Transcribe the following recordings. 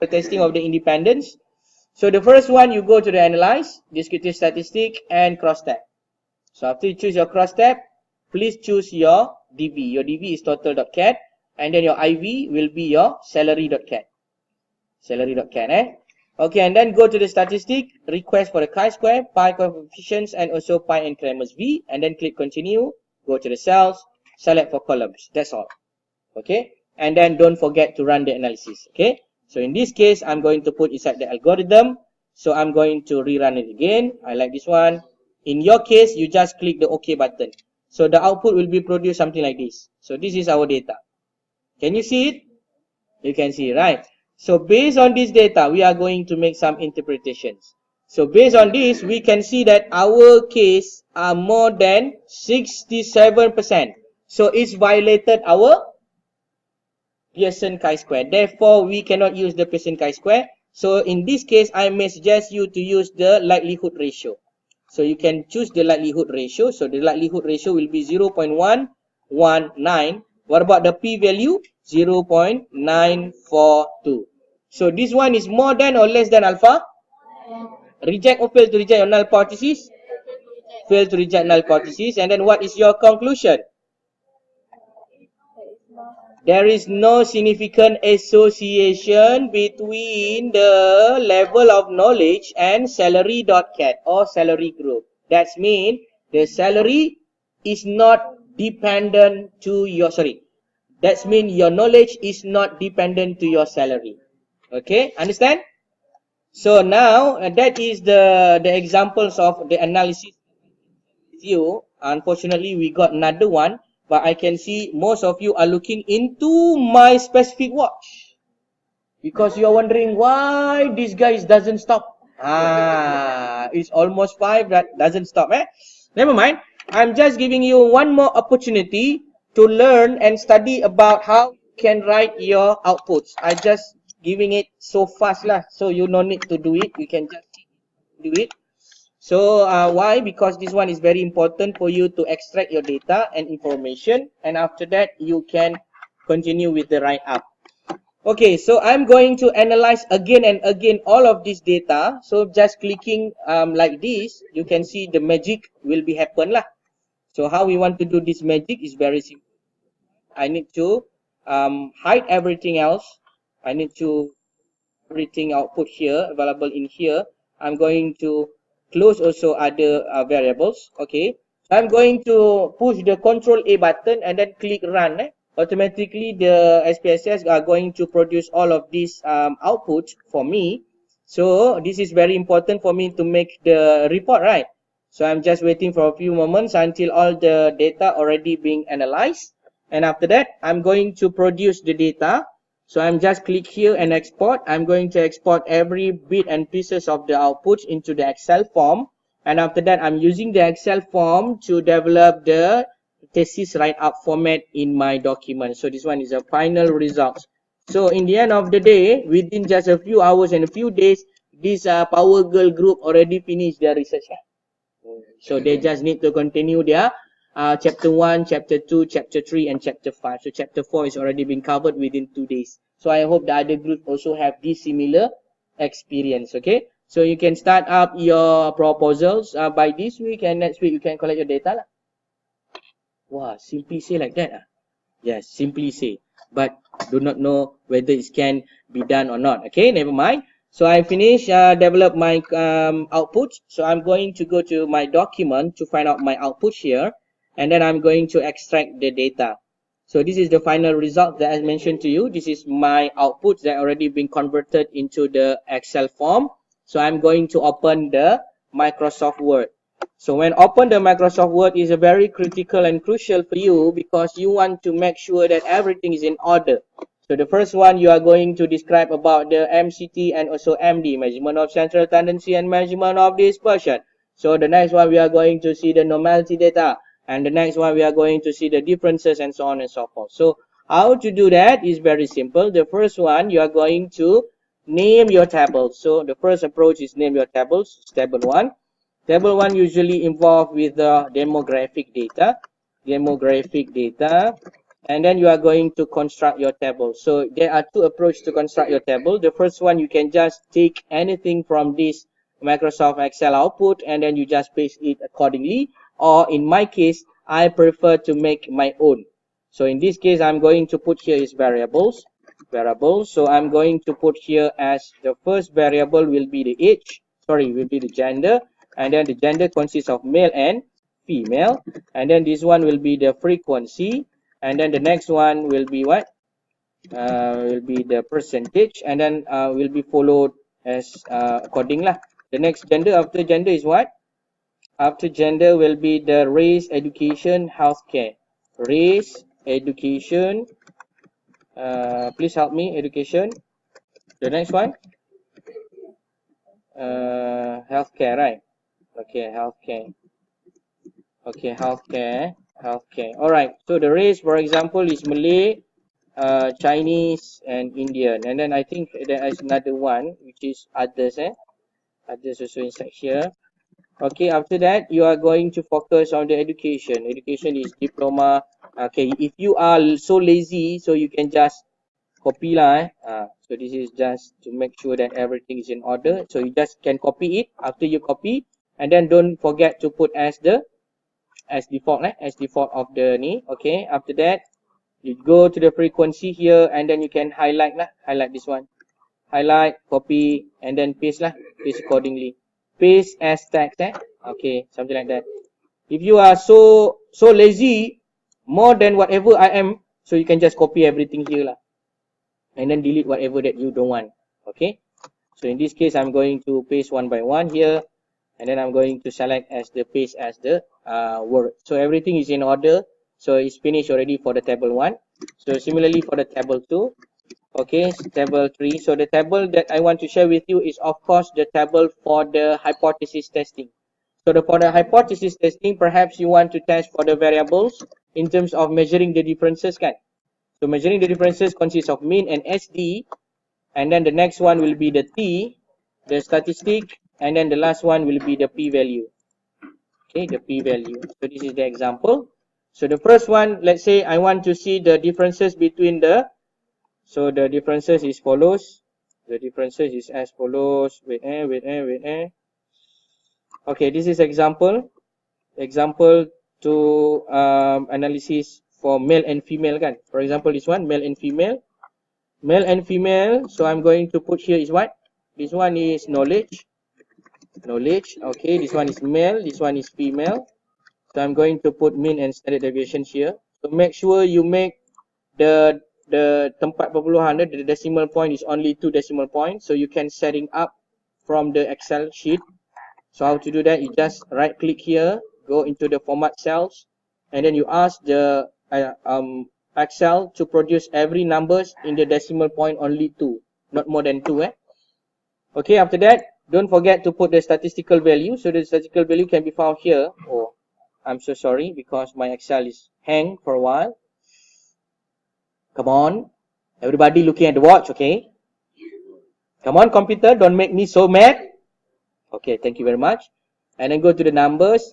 the testing of the independence. So the first one, you go to the analyze, descriptive statistic, and cross-tab. So after you choose your cross-tab, please choose your DV. Your DV is total.cat, and then your IV will be your salary.cat. Salary.cat, Okay, and then go to the statistic, request for the chi-square, pi coefficients, and also pi and Cramer's V, and then click continue, go to the cells, select for columns. That's all. Okay, and then don't forget to run the analysis. Okay, so in this case, I'm going to put inside the algorithm. So I'm going to rerun it again. I like this one. In your case, you just click the OK button. So the output will be produced something like this. So this is our data. Can you see it? You can see, right? So based on this data, we are going to make some interpretations. So based on this, we can see that our case are more than 67%. So it's violated our Pearson chi-square. Therefore, we cannot use the Pearson chi-square. So in this case, I may suggest you to use the likelihood ratio. So you can choose the likelihood ratio. So the likelihood ratio will be 0.119. What about the p-value? 0.942. So this one is more than or less than alpha? Reject or fail to reject your null hypothesis? Fail to reject null hypothesis. And then what is your conclusion? There is no significant association between the level of knowledge and salary.cat or salary group. That means the salary is not dependent to your, that means your knowledge is not dependent to your salary. Okay, understand? So now that is the examples of the analysis with you. Unfortunately, we got another one. But I can see most of you are looking into my specific watch. Because you are wondering why this guy doesn't stop. It's almost 5, that doesn't stop. Never mind. I'm just giving you one more opportunity to learn and study about how you can write your outputs. I just giving it so fast lah. So you no need to do it. You can just do it. So why? Because this one is very important for you to extract your data and information, and after that you can continue with the write up. Okay, so I'm going to analyze again and again all of this data. So just clicking like this, you can see the magic will be happen lah. So how we want to do this magic is very simple. I need to hide everything else. I need to everything output here available in here. I'm going to close also other variables. Okay, I'm going to push the Control A button and then click run. Automatically the SPSS are going to produce all of these output for me. So this is very important for me to make the report, right? So I'm just waiting for a few moments until all the data already being analyzed, and after that I'm going to produce the data. So I'm just click here and export. I'm going to export every bit and pieces of the outputs into the Excel form. And after that, I'm using the Excel form to develop the thesis write-up format in my document. So this one is a final result. So in the end of the day, within just a few hours and a few days, this Power Girl group already finished their research. So they just need to continue their chapter 1, chapter 2, chapter 3, and chapter 5. So chapter 4 is already been covered within 2 days. So I hope the other groups also have this similar experience. Okay, so you can start up your proposals by this week, and next week you can collect your data lah. Wow, simply say like that. Yes, simply say, but do not know whether it can be done or not. Okay, never mind. So I finished develop my output. So I'm going to go to my document to find out my output here, and then I'm going to extract the data. So this is the final result that I mentioned to you. This is my output that already been converted into the Excel form. So I'm going to open the Microsoft Word. So when open the Microsoft Word is a very critical and crucial for you, because you want to make sure that everything is in order. So the first one, you are going to describe about the MCT and also MD, measurement of central tendency and measurement of dispersion. So the next one, we are going to see the normality data. And the next one, we are going to see the differences and so on and so forth. So how to do that is very simple. The first one, you are going to name your tables. So the first approach is name your tables. Table 1. Table 1 usually involved with the demographic data. Demographic data. and then you are going to construct your table. So there are two approaches to construct your table. The first one, you can just take anything from this Microsoft Excel output and then you just paste it accordingly. Or in my case, I prefer to make my own. So in this case, I'm going to put here is variables. So I'm going to put here as the first variable will be the age, will be the gender, and then the gender consists of male and female, and then this one will be the frequency, and then the next one will be what? Will be the percentage, and then will be followed as according lah. The next gender, after gender is what? After gender will be the race, education, healthcare. Race, education. Please help me, education. The next one? Healthcare, right? Okay, healthcare. Okay, healthcare. All right. So the race, for example, is Malay, Chinese, and Indian. And then I think there is another one, which is others. Others also inside here. Okay, after that, you are going to focus on the education. Education is diploma. Okay, if you are so lazy, so you can just copy lah. So this is just to make sure that everything is in order. So you just can copy it. After you copy, and then don't forget to put as default of the ni. Okay, after that, you go to the frequency here, and then you can highlight this one. Highlight, copy, and then paste paste accordingly. Paste as text okay, something like that. If you are so lazy, more than whatever I am, so you can just copy everything here and then delete whatever that you don't want. Okay, so in this case, I'm going to paste one by one here, and then I'm going to select as the paste as the word. So everything is in order, so it's finished already for the table 1. So similarly for the table 2. Okay, table 3. So the table that I want to share with you is, of course, the table for the hypothesis testing. So for the hypothesis testing, perhaps you want to test for the variables in terms of measuring the differences, kan? So measuring the differences consists of mean and SD, and then the next one will be the T, the statistic, and then the last one will be the p-value. Okay, the p-value. So this is the example. So the first one, let's say I want to see the differences between the, so the differences is follows. The differences is as follows. Wait. Okay, this is example. Example to analysis for male and female, kan? For example, this one, male and female. Male and female, so I'm going to put here is what? This one is knowledge. Okay, this one is male, this one is female. So I'm going to put mean and standard deviation here. So make sure you make the tempat perpuluhan, the decimal point is only 2 decimal points. So you can setting up from the Excel sheet. So how to do that? You just right click here, go into the format cells, and then you ask the Excel to produce every numbers in the decimal point only 2, not more than 2. Okay, after that, don't forget to put the statistical value. So the statistical value can be found here. Oh, I'm so sorry because my Excel is hang for a while. Come on, everybody looking at the watch, okay? Come on, computer, don't make me so mad. Okay, thank you very much. And then go to the numbers,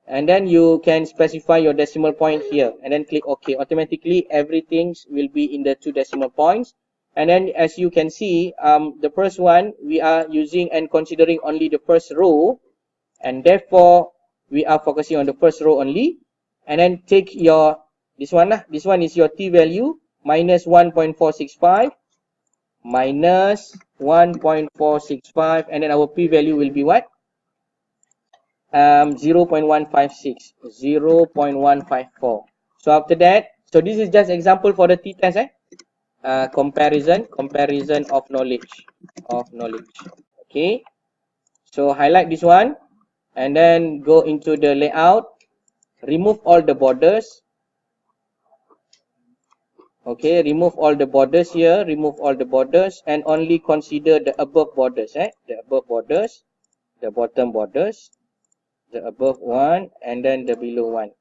and then you can specify your decimal point here, and then click OK. Automatically, everything will be in the 2 decimal points. And then as you can see, the first one, we are using and considering only the first row, and therefore, we are focusing on the first row only. And then take your, this one is your T value, minus 1.465, minus 1.465, and then our P value will be what? 0.156, 0.154. So after that, so this is just example for the T test, comparison of knowledge, okay? So highlight this one, and then go into the layout, remove all the borders. Okay, remove all the borders here, and only consider the above borders, the above borders, the bottom borders, the above one, and then the below one.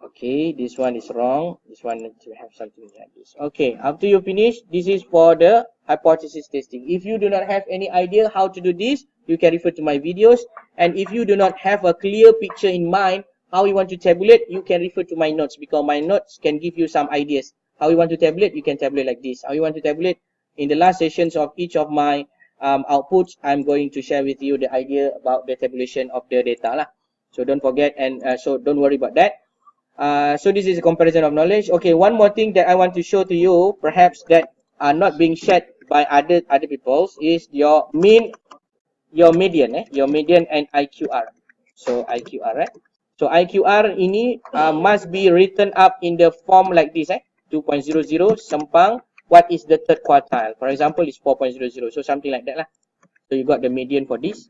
Okay, this one is wrong. This one needs to have something like this. Okay, after you finish, this is for the hypothesis testing. If you do not have any idea how to do this, you can refer to my videos. And if you do not have a clear picture in mind how you want to tabulate, you can refer to my notes, because my notes can give you some ideas. How you want to tabulate, you can tabulate like this. How you want to tabulate, in the last sessions of each of my outputs, I'm going to share with you the idea about the tabulation of the data lah. So don't forget, and so don't worry about that. So this is a comparison of knowledge. Okay, one more thing that I want to show to you, perhaps that are not being shared by other people, is your mean, your median, your median and IQR. So IQR, right? So IQR ini must be written up in the form like this, 2.00 sempang. What is the third quartile? For example, it's 4.00. So something like that lah. So you got the median for this,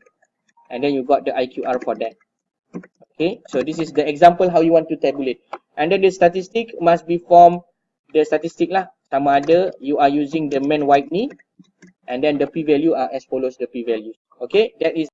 and then you got the IQR for that. Okay, so this is the example how you want to tabulate. And then the statistic must be formed, the statistic lah, sama ada you are using the mean Whitney, and then the p-value are as follows, the p-value. Okay, that is